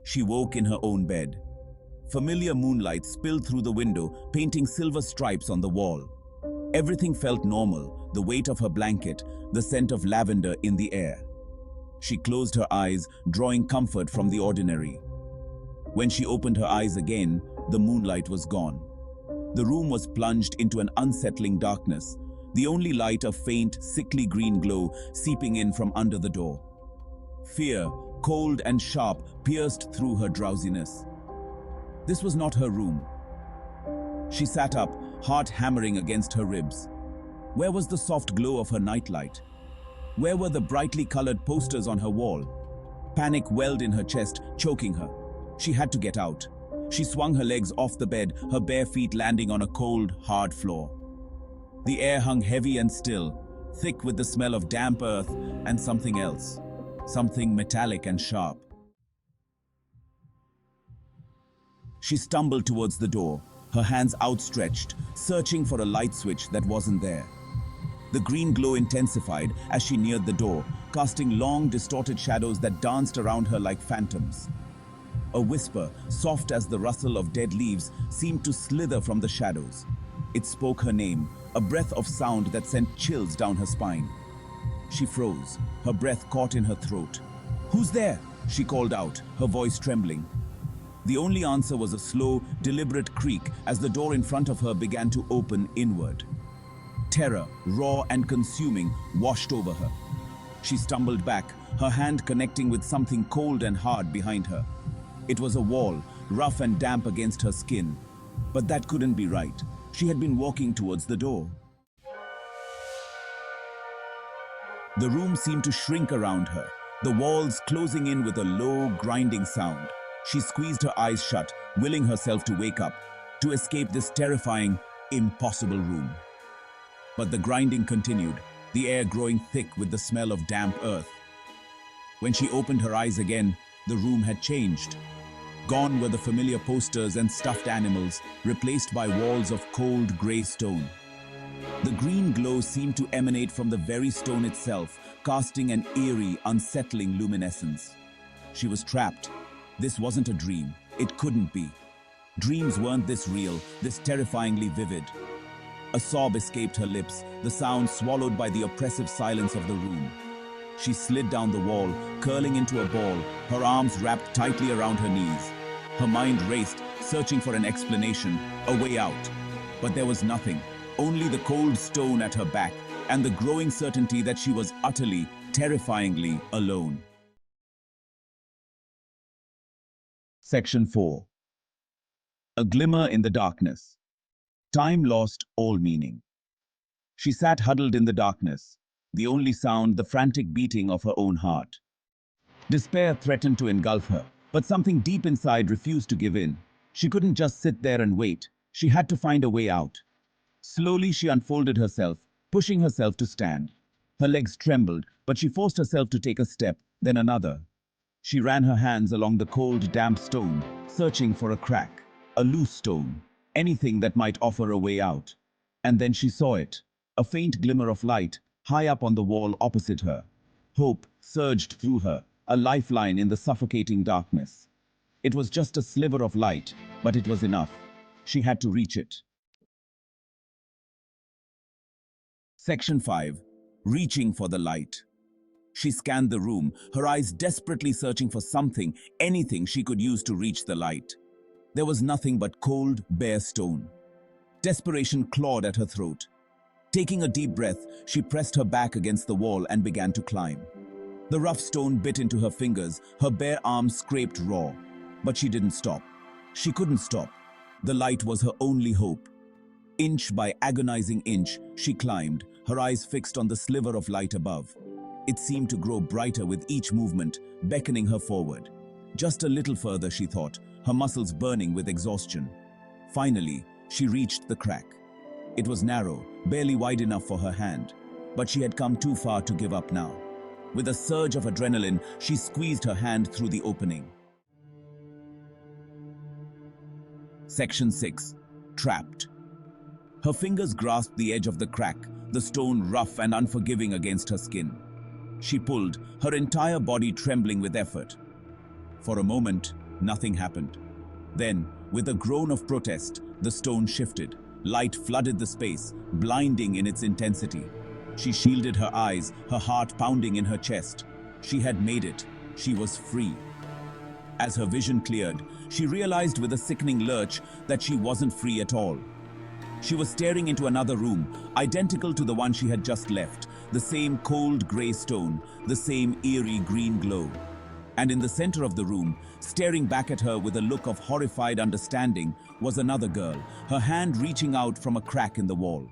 She woke in her own bed. Familiar moonlight spilled through the window, painting silver stripes on the wall. Everything felt normal, the weight of her blanket, the scent of lavender in the air. She closed her eyes, drawing comfort from the ordinary. When she opened her eyes again, the moonlight was gone. The room was plunged into an unsettling darkness, the only light a faint, sickly green glow seeping in from under the door. Fear, cold and sharp, pierced through her drowsiness. This was not her room. She sat up, heart hammering against her ribs. Where was the soft glow of her nightlight? Where were the brightly colored posters on her wall? Panic welled in her chest, choking her. She had to get out. She swung her legs off the bed, her bare feet landing on a cold, hard floor. The air hung heavy and still, thick with the smell of damp earth and something else, something metallic and sharp. She stumbled towards the door, her hands outstretched, searching for a light switch that wasn't there. The green glow intensified as she neared the door, casting long, distorted shadows that danced around her like phantoms. A whisper, soft as the rustle of dead leaves, seemed to slither from the shadows. It spoke her name, a breath of sound that sent chills down her spine. She froze, her breath caught in her throat. "Who's there?" she called out, her voice trembling. The only answer was a slow, deliberate creak as the door in front of her began to open inward. Terror, raw and consuming, washed over her. She stumbled back, her hand connecting with something cold and hard behind her. It was a wall, rough and damp against her skin. But that couldn't be right. She had been walking towards the door. The room seemed to shrink around her, the walls closing in with a low, grinding sound. She squeezed her eyes shut, willing herself to wake up, to escape this terrifying, impossible room. But the grinding continued, the air growing thick with the smell of damp earth. When she opened her eyes again, the room had changed. Gone were the familiar posters and stuffed animals, replaced by walls of cold grey stone. The green glow seemed to emanate from the very stone itself, casting an eerie, unsettling luminescence. She was trapped. This wasn't a dream. It couldn't be. Dreams weren't this real, this terrifyingly vivid. A sob escaped her lips, the sound swallowed by the oppressive silence of the room. She slid down the wall, curling into a ball, her arms wrapped tightly around her knees. Her mind raced, searching for an explanation, a way out. But there was nothing, only the cold stone at her back and the growing certainty that she was utterly, terrifyingly alone. Section 4. A glimmer in the darkness. Time lost all meaning. She sat huddled in the darkness, the only sound the frantic beating of her own heart. Despair threatened to engulf her, but something deep inside refused to give in. She couldn't just sit there and wait. She had to find a way out. Slowly she unfolded herself, pushing herself to stand. Her legs trembled, but she forced herself to take a step, then another. She ran her hands along the cold, damp stone, searching for a crack, a loose stone, anything that might offer a way out. And then she saw it, a faint glimmer of light, high up on the wall opposite her. Hope surged through her, a lifeline in the suffocating darkness. It was just a sliver of light, but it was enough. She had to reach it. Section 5. Reaching for the light. She scanned the room, her eyes desperately searching for something, anything she could use to reach the light. There was nothing but cold, bare stone. Desperation clawed at her throat. Taking a deep breath, she pressed her back against the wall and began to climb. The rough stone bit into her fingers, her bare arms scraped raw. But she didn't stop. She couldn't stop. The light was her only hope. Inch by agonizing inch, she climbed, her eyes fixed on the sliver of light above. It seemed to grow brighter with each movement, beckoning her forward. Just a little further, she thought, her muscles burning with exhaustion. Finally, she reached the crack. It was narrow, barely wide enough for her hand, but she had come too far to give up now. With a surge of adrenaline, she squeezed her hand through the opening. Section 6. Trapped. Her fingers grasped the edge of the crack, the stone rough and unforgiving against her skin. She pulled, her entire body trembling with effort. For a moment, Nothing happened. Then, with a groan of protest, the stone shifted. Light flooded the space, blinding in its intensity. She shielded her eyes, her heart pounding in her chest. She had made it. She was free. As her vision cleared, she realized with a sickening lurch that she wasn't free at all. She was staring into another room, identical to the one she had just left, the same cold grey stone, the same eerie green glow. And in the center of the room, staring back at her with a look of horrified understanding, was another girl, her hand reaching out from a crack in the wall.